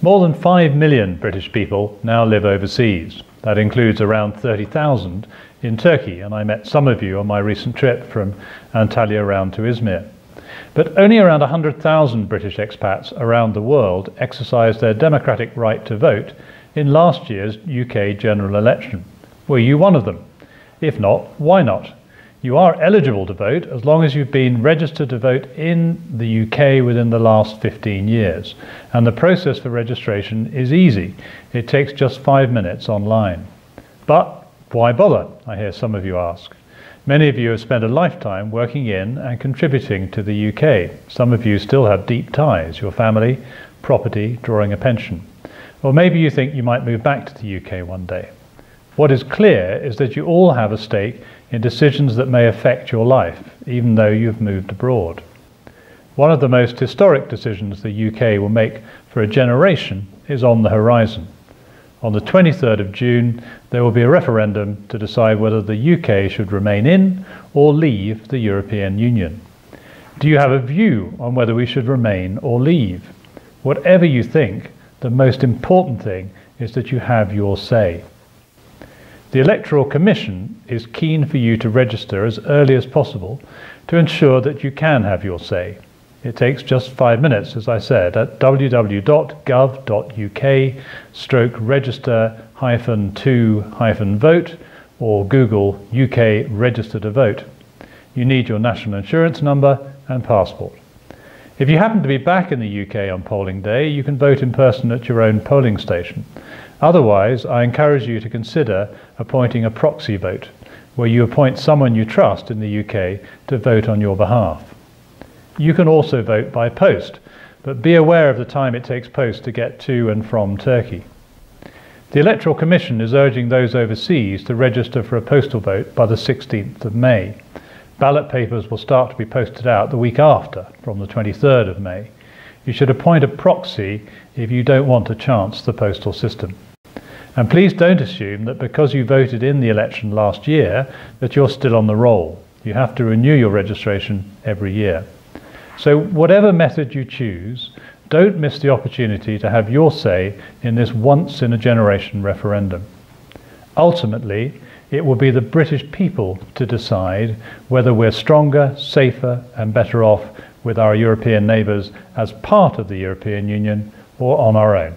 More than 5 million British people now live overseas. That includes around 30,000 in Turkey, and I met some of you on my recent trip from Antalya round to Izmir. But only around 100,000 British expats around the world exercised their democratic right to vote in last year's UK general election. Were you one of them? If not, why not? You are eligible to vote as long as you've been registered to vote in the UK within the last 15 years. And the process for registration is easy. It takes just 5 minutes online. But why bother, I hear some of you ask. Many of you have spent a lifetime working in and contributing to the UK. Some of you still have deep ties, your family, property, drawing a pension. Or maybe you think you might move back to the UK one day. What is clear is that you all have a stake in decisions that may affect your life, even though you've moved abroad. One of the most historic decisions the UK will make for a generation is on the horizon. On the 23rd of June, there will be a referendum to decide whether the UK should remain in or leave the European Union. Do you have a view on whether we should remain or leave? Whatever you think, the most important thing is that you have your say. The Electoral Commission is keen for you to register as early as possible to ensure that you can have your say. It takes just 5 minutes, as I said, at www.gov.uk/register-to-vote or Google UK Register to Vote. You need your national insurance number and passport. If you happen to be back in the UK on polling day, you can vote in person at your own polling station. Otherwise, I encourage you to consider appointing a proxy vote, where you appoint someone you trust in the UK to vote on your behalf. You can also vote by post, but be aware of the time it takes post to get to and from Turkey. The Electoral Commission is urging those overseas to register for a postal vote by the 16th of May. Ballot papers will start to be posted out the week after, from the 23rd of May. You should appoint a proxy if you don't want to chance the postal system. And please don't assume that because you voted in the election last year that you're still on the roll. You have to renew your registration every year. So whatever method you choose, don't miss the opportunity to have your say in this once-in-a-generation referendum. Ultimately, it will be the British people to decide whether we're stronger, safer and better off with our European neighbours as part of the European Union or on our own.